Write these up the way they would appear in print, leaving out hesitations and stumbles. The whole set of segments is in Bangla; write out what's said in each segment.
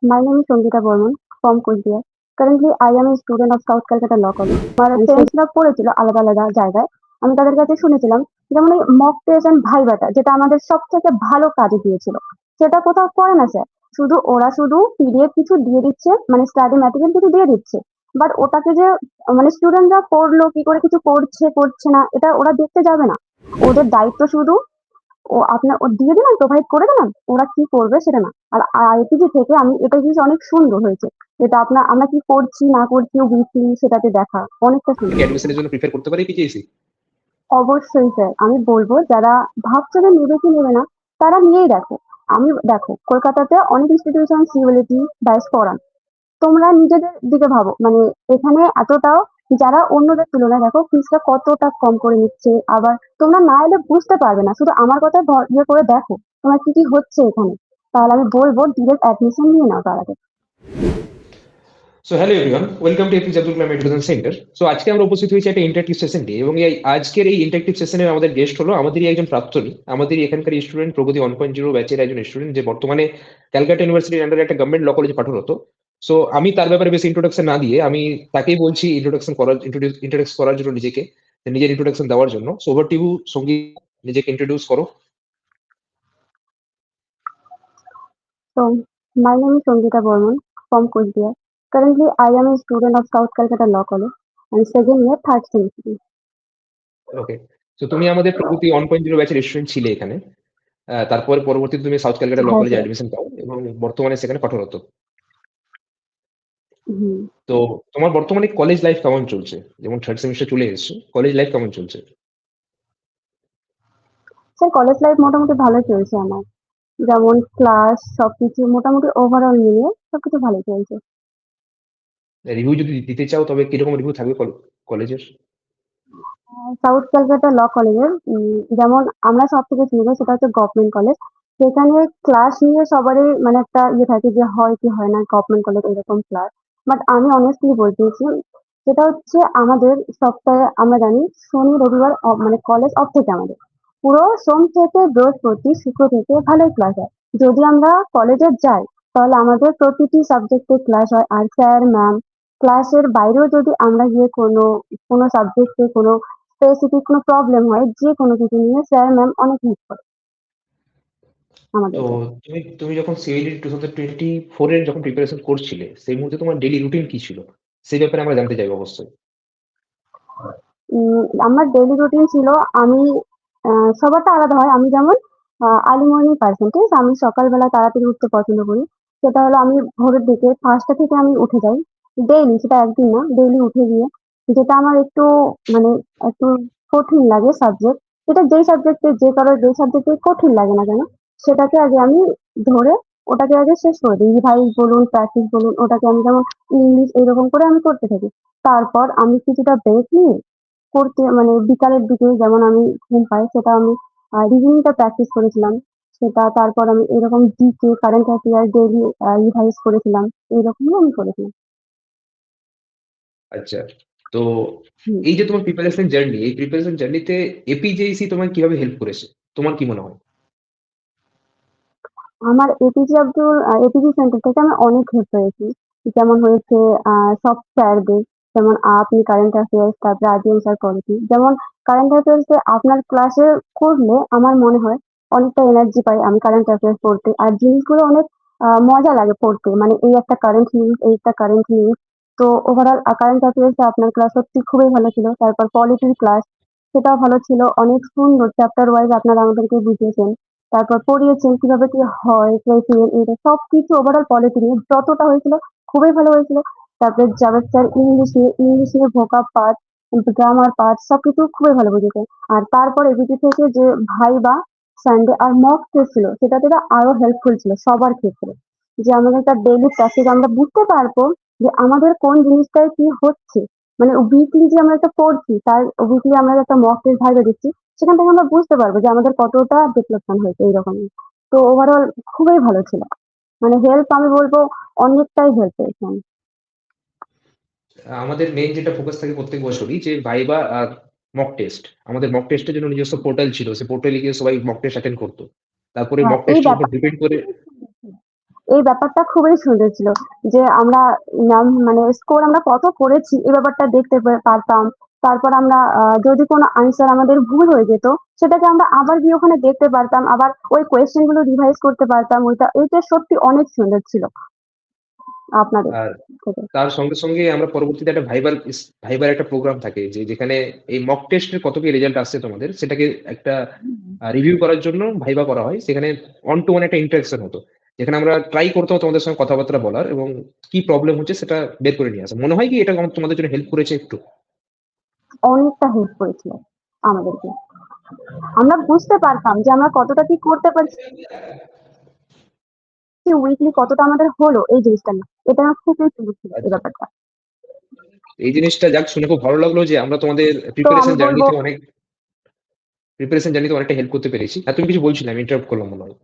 My name is Sangeeta Burman from Kuchbiar. Currently, I am a student of South Calcutta Law College. আমার ফ্রেন্ডসরা পড়েছিল আলাদা আলাদা জায়গায়। আমি তাদের কাছে শুনেছিলাম যেমন এই মক টেস্ট এন্ড ভাইভাটা যেটা আমাদের সব থেকে ভালো কাজে দিয়েছিল। সেটা কোথাও করে না স্যার। ওরা শুধু পিডিএফ কিছু দিয়ে দিচ্ছে, মানে স্টাডি ম্যাটেরিয়াল কিছু দিয়ে দিচ্ছে। বাট ওটাকে যে মানে স্টুডেন্টরা পড়লো কি করে, কিছু করছে করছে না, এটা ওরা দেখতে যাবে না। ওদের দায়িত্ব শুধু ও দিয়ে দিলাম, প্রোভাইড করে দিলাম। ওরা কি করবে সেটা না। আর আইপিজি থেকে আমি এটা জিনিস অনেক সুন্দর হয়েছে। যেটা আমরা কি করছি না করছি উইকলি সেটাতে দেখা অনেকটা কি সুন্দর। অ্যাডমিশনের জন্য প্রিপেয়ার করতে পারি পিজিএসসি? অবশ্যই স্যার, আমি বলব যারা ভাবছে যে নেবে কি নেবে না, তারা নিয়েই দেখো। দেখো কলকাতাতে অনেক ইনস্টিটিউশন সিউএলটি ব্যাচ পড়ান। তোমরা নিজেদের দিকে ভাবো, মানে এখানে এতটাও যারা অন্যদের তুলনায় দেখো ফিসটা কতটা কম করে নিচ্ছে। আবার তোমরা না এলে বুঝতে পারবে না, শুধু আমার কথা ইয়ে করে দেখো তোমার কি কি হচ্ছে এখানে। তাহলে আমি বলবো ডিরেক্ট অ্যাডমিশন নিয়ে নাও তার আগে। So hello everyone, welcome to APJ Abdul Kalam education centre. So আজকে আমরা উপস্থিত হয়েছি একটা ইন্টারঅ্যাক্টিভ সেশন নিয়ে, এবং আজকের এই ইন্টারঅ্যাক্টিভ সেশনে আমাদের গেস্ট হলো আমাদেরই একজন প্রাক্তনী, আমাদের এখানকার স্টুডেন্ট, প্রগতি 1.0 ব্যাচের একজন স্টুডেন্ট, যে বর্তমানে ক্যালকাটা ইউনিভার্সিটির আন্ডারে একটা গভর্নমেন্ট ল কলেজে পাঠরত। সো আমি তার ব্যাপারে বেশি ইন্ট্রোডাকশন না দিয়ে আমি তাকেই বলছি ইন্ট্রোডিউস করার জন্য নিজেকে, নিজের ইন্ট্রোডাকশন দেওয়ার জন্য। সো ওভার টু ইউ সঙ্গীত, নিজেকে ইন্ট্রোডিউস করো। So, my name is Sangeeta Burman from Kuchbiar. Currently, I am a student of South Calcutta Law College and second year, third semester. Okay. So তুমি আমাদের প্রগতি 1.0 ব্যাচের স্টুডেন্ট ছিলে এখানে। তারপরে পরবর্তীতে তুমি সাউথ ক্যালকাটা ল হ্যাঁ কলেজে স্যার। অ্যাডমিশন পাও এবং বর্তমানে সেখানে পাঠরত। হুম। তো তোমার বর্তমানে কলেজ লাইফ কেমন চলছে? যেমন থার্ড সেমিস্টার চলে এসেছো, কলেজ লাইফ কেমন চলছে? স্যার, কলেজ লাইফ মোটামুটি ভালো চলছে আমার। যেমন ক্লাস সবকিছু মোটামুটি ওভারঅল মিলিয়ে সবকিছু ভালো চলছে। রিভিউ যদি দিতে চাও তবে কিরকম রিভিউ থাকবে কলেজের? সাউথ ক্যালকাটা ল কলেজের যেমন আমরা সব থেকে চিনি সেটা হচ্ছে গভর্নমেন্ট কলেজ। সেখানে ক্লাস নিয়ে সবারই মানে একটা ইয়ে থাকে যে হয় কি হয় না গভর্নমেন্ট কলেজ এরকম ক্লাস। বাট আমি অনেস্টলি বলতেছি, সেটা হচ্ছে আমাদের সপ্তাহে আমরা জানি শনি রবিবার মানে কলেজ অফ থেকে আমাদের পুরো সোম থেকে বৃহস্পতি শুক্র থেকে ভালোই ক্লাস হয়। যদি আমরা কলেজে যাই তাহলে আমাদের প্রতিটি সাবজেক্টে ক্লাস হয়। আর স্যার ম্যাম ক্লাসের বাইরেও যদি আমরা গিয়ে কোনো কোনো সাবজেক্টে কোনো স্পেসিফিক কোনো প্রবলেম হয়, যে কোনো কিছু নিয়ে স্যার ম্যাম অনেক হেল্প করে তো আমাদেরকে। তুমি যখন সিএলডি 2024 এর যখন প্রিপারেশন করছিলে, সেই মুহূর্তে তোমার ডেইলি রুটিন কি ছিল? সেই ব্যাপারে আমরা জানতে চাইবো অবশ্যই। আমার ডেইলি রুটিন ছিল, আমি সবারটা আলাদা হয়। আমি যেমন আর্লি মর্নিং পার্সন, ঠিক আছে? আমি সকালবেলা তাড়াতাড়ি উঠতে পছন্দ করি। সেটা হলো আমি ভোরের দিকে ৫টা থেকে আমি উঠে যাই। ডেইলি, সেটা একদিন না, ডেইলি উঠে গিয়ে যেটা আমার একটু মানে একটু কঠিন লাগে সাবজেক্ট, সেটা যেই সাবজেক্টে যে কারোর যেই সাবজেক্টে কঠিন লাগে না কেন, সেটাকে আগে আমি ধরে ওটাকে আগে শেষ করে দিই। রিভাইজ বলুন, প্র্যাকটিস বলুন, ওটাকে আমি যেমন ইংলিশ এরকম করে আমি করতে থাকি। তারপর আমি কিছুটা ব্রেক নিয়ে করতে মানে বিকালের দিকে যেমন আমি ঘুম পাই, সেটা আমি রিভিনিংটা প্র্যাকটিস করেছিলাম। সেটা তারপর আমি এরকম GK, current affair daily revise করেছিলাম। এরকমই আমি করেছিলাম। আচ্ছা। তো হুম। এই যে তোমার প্রিপারেশন জার্নি, এই প্রিপারেশন জার্নিতে এপিজেইসি তোমায় কিভাবে হেল্প করেছে? তোমার কি মনে হয়? আমার এপিজি সেন্টার থেকে আমি অনেক হেল্প পেয়েছি। যেমন হয়েছে সব স্যারদের, যেমন আপনি কারেন্ট অ্যাফেয়ার্স, তারপরে আজিম স্যার পলিটি। যেমন কারেন্ট অ্যাফেয়ার্স এ আপনার ক্লাসে করলে আমার মনে হয় অনেকটা এনার্জি পাই আমি কারেন্ট অ্যাফেয়ার্স পড়তে। আর জিনিসগুলো অনেক মজা লাগে পড়তে। মানে এই একটা কারেন্ট নিউজ, এই একটা কারেন্ট নিউজ। তো ওভারঅল কারেন্ট অ্যাফেয়ার্স এ আপনার ক্লাস সত্যি খুবই ভালো ছিল। তারপর পলিটির ক্লাস, সেটাও ভালো ছিল। অনেক সুন্দর চ্যাপ্টার ওয়াইজ আপনারা আমাদেরকে বুঝিয়েছেন। তারপর পড়িয়েছেন কিভাবে কি হয়, ক্রাইটেরিয়া এটা সবকিছু ওভারঅল পলিসি নিয়ে যতটা হয়েছিল খুবই ভালো হয়েছিল। তারপরে জাভেদ স্যার ইংলিশ নিয়ে ভোকাব পার্ট, গ্রামার পার্ট সবকিছু খুবই ভালো বুঝেছে। আর তারপর এবিটি থেকে যে ভাইবা, সানডে আর মক টেস্ট ছিল, সেটা আরো হেল্পফুল ছিল সবার ক্ষেত্রে। যে আমাদের একটা ডেইলি প্র্যাকটিস আমরা বুঝতে পারবো যে আমাদের কোন জিনিসটায় কি হচ্ছে। মানে উইকলি যে আমরা একটা পড়ছি, তার উইকলি আমরা একটা মক টেস্ট ভাইবা দিচ্ছি, সেখান থেকে আমরা বুঝতে পারবো যে আমাদের কতটা ডেভেলপমেন্ট হয়েছে এইরকমই। তো ওভারঅল খুবই ভালো ছিল। মানে হেল্প আমি বলবো অনেকটাই হেল্প পেয়েছি আমি। আমাদের মেইন যেটা ফোকাস থাকে প্রত্যেক বছরই যে ভাইবা আর মক টেস্ট। আমাদের মক টেস্টের জন্য নিজস্ব পোর্টাল ছিল। সেই পোর্টালে গিয়ে সবাই মক টেস্ট অ্যাটেন্ড করত। তারপরে হ্যাঁ, মক এই টেস্টের উপর ব্যাপারটা ডিপেন্ড করে খুবই সুন্দর ছিল। এই ব্যাপারটা খুবই সুন্দর ছিল যে আমরা মানে স্কোর আমরা কত করেছি এই ব্যাপারটা দেখতে পারতাম। তারপর আমরা যদি কোনো আনসার আমাদের ভুল হয়ে যেত সেটাকে আমরা আবার গিয়ে ওখানে দেখতে পারতাম, আবার ওই কোয়েশ্চেন গুলো রিভাইজ করতে পারতাম। এটা সত্যি অনেক সুন্দর ছিল আপনাদের আর থেকে। তার সঙ্গে সঙ্গে আমরা পরবর্তীতে একটা ভাইবার একটা প্রোগ্রাম থাকে যেখানে এই মক টেস্টের কত কি রেজাল্ট আসছে তোমাদের সেটাকে একটা রিভিউ করার জন্য ভাইবা করা হয়। সেখানে অন টু ওয়ান একটা ইন্টারাকশন হতো, যেখানে আমরা ট্রাই করতাম তোমাদের সঙ্গে কথাবার্তা বলার এবং কি প্রবলেম হচ্ছে সেটা বের করে নিয়ে আসা। মনে হয় কি এটা তোমাদের জন্য হেল্প করেছে একটু? অনেকটা হেল্প করেছিল আমাদেরকে। আমরা বুঝতে পারতাম যে আমরা কতটা কি করতে পারছি, উইকলি কতটা আমাদের হলো এই জিনিসটা নিয়ে। এটা আমার খুবই সুন্দর ছিল এই আচ্ছা, ব্যাপারটা। এই জিনিসটা যাক শুনে খুব ভালো লাগলো যে আমরা তোমাদের তো আমি বলবো প্রিপারেশন জার্নিতে অনেকটা হেল্প করতে পেরেছি। আর তুমি কিছু বলছিলে, আমি ইন্টারাপ্ট করলাম মনে হয়।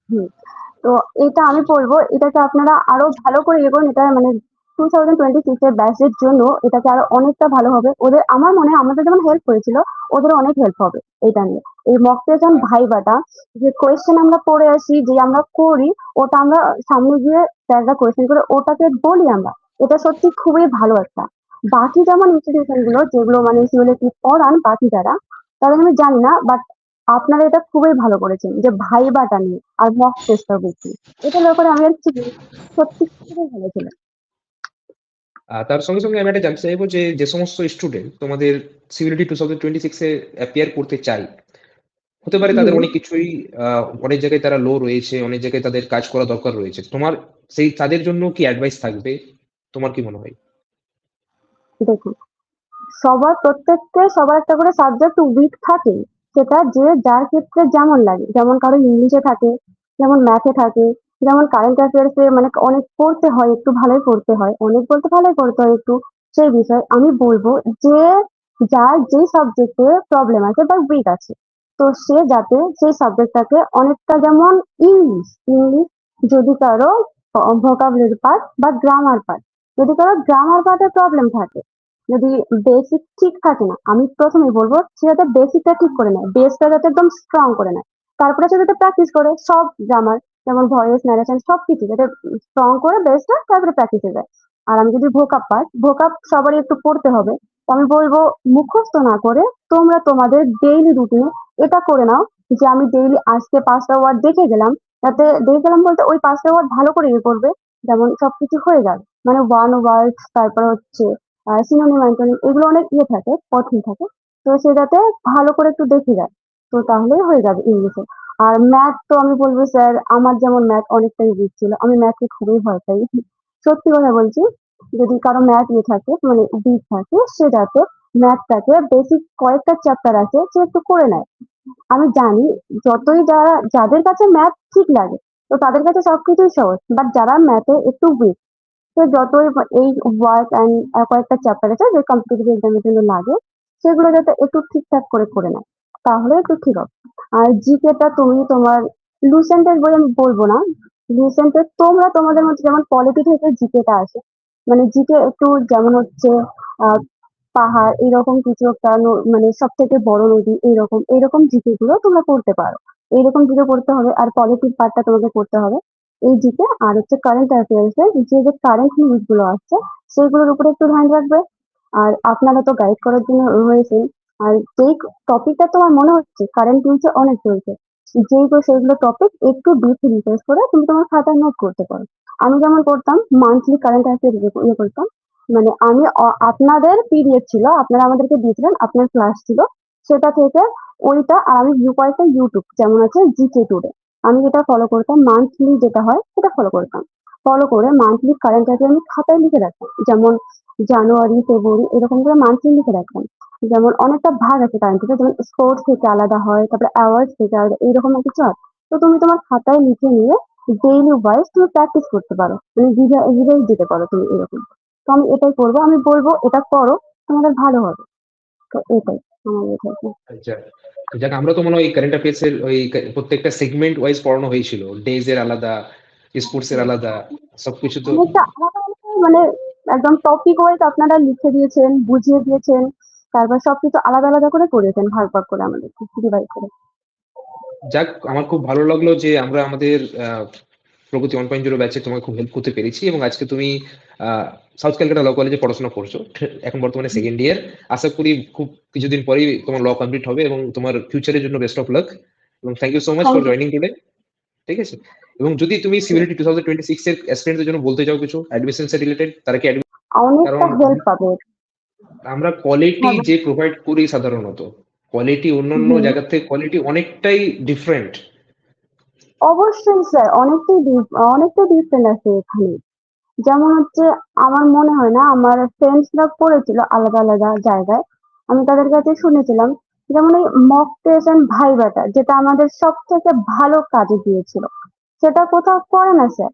হুম, তো এটা আমি বলবো এটাকে আপনারা আরো ভালো করে এগোন। এটা মানে 2026 এর ব্যাচের জন্য এটাকে আরো অনেকটা ভালো হবে। আমার মনে হয় আমাদের যেমন হেল্প করেছিল, ওদেরও অনেক হেল্প হবে এটা নিয়ে। এই মক টেস্ট এন্ড আর ভাইভাটা যে কোয়েশ্চেন আমরা পড়ে আসি, যে আমরা করি, ওটা আমরা সামনে গিয়ে স্যাররা কোয়েশ্চেন করে ওটাকে বলি আমরা। এটা সত্যি খুবই ভালো একটা। বাকি যেমন ইনস্টিটিউশন গুলো যেগুলো মানে সিওরিটি পড়ান বাকি যারা, তাদের আমি জানি না, বাট আপনারা এটা খুবই ভালো করেছেন যে ভাইবাটা নিয়ে আর মক টেস্টটা বেশি। এটার ব্যাপারে আমি আর কি বলবো, সত্যি খুবই ভালো ছিল। তার সঙ্গে সঙ্গে আমি একটা জানতে চাইবো যে সমস্ত স্টুডেন্ট তোমাদের সিভিলিটি 2026 এ অ্যাপিয়ার করতে চাই, হতে পারে তাদের হুম, অনেক কিছুই অনেক জায়গায় তারা লো রয়েছে, অনেক জায়গায় তাদের কাজ করা দরকার রয়েছে। তোমার তাদের জন্য কি অ্যাডভাইস থাকবে? তোমার কি মনে হয়? দেখুন, সবার একটা করে সাবজেক্ট উইক থাকে। সেটা যে যার ক্ষেত্রে যেমন লাগে, যেমন কারো ইংলিশে থাকে, যেমন ম্যাথে থাকে, যেমন কারেন্ট অ্যাফেয়ার্স এ মানে অনেক পড়তে হয়, একটু ভালোই পড়তে হয়, অনেক বলতে ভালোই পড়তে হয় একটু। সেই বিষয় আমি বলবো যে যার যে সাবজেক্টে প্রবলেম আছে বা উইক আছে, তো সে যাতে সেই সাবজেক্টটাকে অনেকটা, যেমন ইংলিশ ইংলিশ যদি কারো ভোকাবুলারি পার্ট বা গ্রামার পার্ট, যদি কারো গ্রামার পার্টে প্রবলেম থাকে, যদি বেসিক ঠিক থাকে না, আমি প্রথমেই বলবো সে যাতে বেসিকটা ঠিক করে নেয়, বেসটা যাতে একদম স্ট্রং করে নেয়। তারপরে সে যাতে প্র্যাকটিস করে সব গ্রামার, যেমন ভয়েস, ন্যারেশন সবকিছু যাতে স্ট্রং করে বেসটা, তারপরে প্র্যাকটিসে যায়। আর আমি যদি ভোকাপ সবারই একটু পড়তে হবে। তো আমি বলবো মুখস্থ না করে তোমরা তোমাদের ডেইলি রুটিনে এটা করে নাও যে আমি ডেইলি আজকে 5টা ওয়ার্ড দেখে গেলাম। তাতে দেখে গেলাম বলতে ওই 5টা ওয়ার্ড ভালো করে ইয়ে করবে, যেমন সবকিছু হয়ে যাবে। মানে ওয়ান ওয়ার্ড, তারপর হচ্ছে সিনোনিম অ্যান্টোনিম, এগুলো অনেক ইয়ে থাকে, কঠিন থাকে। তো সে যাতে ভালো করে একটু দেখে যায়, তো তাহলেই হয়ে যাবে ইংলিশে। আর ম্যাথ তো আমি বলবো স্যার, আমার যেমন ম্যাথ অনেকটাই উইক ছিল, আমি ম্যাথকে খুবই ভয় পাই। সত্যি কথা বলছি, যদি কারো ম্যাথ ইয়ে থাকে মানে উইক থাকে, সে যাতে ম্যাথটাকে বেসিক কয়েকটা চ্যাপ্টার আছে সে একটু করে নেয়। আমি জানি যাদের কাছে ম্যাথ ঠিক লাগে, তো তাদের কাছে সবকিছুই সহজ, বাট যারা ম্যাথে একটু উইক, সে যতই এই ওয়ার্ক অ্যান্ড কয়েকটা চ্যাপ্টার আছে যে কম্পিটিটিভ এক্সামের জন্য লাগে, সেগুলো যাতে একটু ঠিকঠাক করে করে নেয়, তাহলে একটু ঠিক হবে। আর জিকেটা তুমি তোমার লুসেন্টের বই আমি বলবো না, লুসেন্টের তোমরা তোমাদের মধ্যে যেমন পলিটি থেকে জিকেটা আসে, মানে জিকে একটু যেমন হচ্ছে আহ পাহাড় এরকম কিছু একটা মানে সব থেকে বড় নদী, এইরকম এইরকম জিকে গুলো তোমরা পড়তে পারো। এইরকম জিকে পড়তে হবে, আর পলিটির পার্টটা তোমাকে পড়তে হবে এই জিকে। আর হচ্ছে কারেন্ট অ্যাফেয়ার্স এর যে কারেন্ট নিউজ গুলো আসছে সেগুলোর উপরে একটু ধ্যান রাখবে। আর আপনারা তো গাইড করার জন্য রয়েছেন। আর যেই টপিকটা তোমার মনে হচ্ছে কারেন্ট নিউজে অনেক চলছে, সেইগুলো টপিক একটু ডিপ রিসার্চ করে তুমি তোমার খাতায় নোট করতে পারো। আমি যেমন করতাম, মান্থলি কারেন্ট অ্যাফেয়ার ইয়ে করতাম। মানে আমি আপনাদের পিরিয়ড ছিল, আপনারা আমাদেরকে দিয়েছিলেন, আপনার ক্লাস ছিল, সেটা থেকে ওইটা। আর আমি ভিউ কয়েকটা ইউটিউব যেমন আছে জিকে টুডে, আমি যেটা ফলো করতাম মান্থলি, যেটা হয় সেটা ফলো করতাম। ফলো করে মান্থলি কারেন্ট অ্যাফেয়ার আমি খাতায় লিখে রাখতাম, যেমন জানুয়ারি, ফেব্রুয়ারি এরকম করে মান্থলি লিখে রাখতাম। যেমন অনেকটা ভাগ আছে কারেন্ট অ্যাফেয়ার, যেমন স্পোর্টস থেকে আলাদা হয়, তারপরে অ্যাওয়ার্ডস থেকে আলাদা, এইরকম কিছু আছে। তো তুমি তোমার খাতায় লিখে নিয়ে ডেইলি ওয়াইজ তুমি প্র্যাকটিস করতে পারো, মানে রিভাইজ দিতে পারো তুমি এরকম। তো আমি এটাই করবো, আমি বলবো এটা করো, তোমাদের ভালো হবে। তো এটাই আমার ইয়ে থাকবে। আচ্ছা, যাক আমরা তো মনে হয় কারেন্ট অ্যাফেয়ার্স এর প্রত্যেকটা সেগমেন্ট ওয়াইজ পড়ানো হয়েছিল, ডেজ এর আলাদা, স্পোর্টস এর আলাদা, সবকিছু তো। অনেকটা আলাদা আলাদা মানে একদম টপিক ওয়াইজ আপনারা লিখে দিয়েছেন, বুঝিয়ে দিয়েছেন, তারপর সবকিছু আলাদা আলাদা করে করেছেন, ভাগ ভাগ করে আমাদেরকে ডিভাইড করে। যাক, আমার খুব ভালো লাগলো যে আমরা আমাদের প্রগতি 1.0 ব্যাচে তোমাকে খুব হেল্প করতে পেরেছি, এবং আজকে তুমি সাউথ ক্যালকাটা ল কলেজে পড়াশোনা করছো, এখন বর্তমানে সেকেন্ড ইয়ার। আশা করি খুব কিছুদিন পরেই তোমার ল কমপ্লিট হবে, এবং তোমার ফিউচারের জন্য বেস্ট অফ লাক, এবং thank you so much for thank joining today. ঠিক আছে, এবং যদি তুমি ইউ। সিভিলিটি 2026 এর অ্যাসপিরেন্টদের জন্য বলতে চাও কিছু অ্যাডমিশন রিলেটেড, তারা কি অনেকটা কারণ হেল্প পাবে। আমরা কোয়ালিটি হ্যাঁ, যে প্রোভাইড করি সাধারণত, কোয়ালিটি অন্যান্য হুম, জায়গার থেকে কোয়ালিটি অনেকটাই ডিফারেন্ট। অবশ্যই স্যার, অনেকটাই ডিফারেন্ট আছে এখানে। যেমন হচ্ছে, আমার মনে হয় না, আমার ফ্রেন্ডসরা পড়েছিল আলাদা আলাদা জায়গায়, আমি তাদের কাছে শুনেছিলাম, যেমন এই মক টেস্ট এন্ড ভাইভাটা যেটা আমাদের সব থেকে ভালো কাজে দিয়েছিল, সেটা কোথাও করে না স্যার।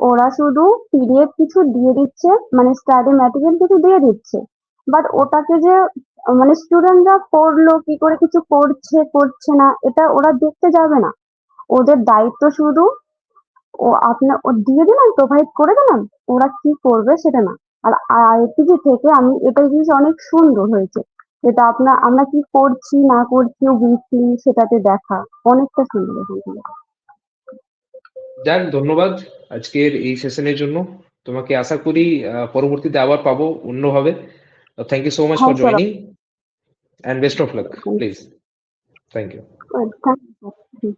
ওরা শুধু পিডিএফ কিছু দিয়ে দিচ্ছে, মানে স্টাডি ম্যাটেরিয়াল কিছু দিয়ে দিচ্ছে, বাট ওটাকে যে মানে স্টুডেন্টরা করলো কি করে, কিছু করছে করছে না, এটা ওরা দেখতে যাবে না। ওদের দায়িত্ব শুধু ও দিয়ে দিলাম, প্রোভাইড করে দিলাম, ওরা কি করবে সেটা না। আর আইপিজি থেকে আমি এটা জিনিস অনেক সুন্দর হয়েছে, যেটা আমরা কি করছি না করছি উইকলি সেটাতে দেখা, অনেকটা সুন্দর এখান থেকে। যাক, ধন্যবাদ আজকের এই সেশনের জন্য। তোমাকে আশা করি পরবর্তীতে আবার পাবো অন্যভাবে। Thank you so much for হ্যাঁ sir. Joining, and best of luck please. Thank you. Thank you.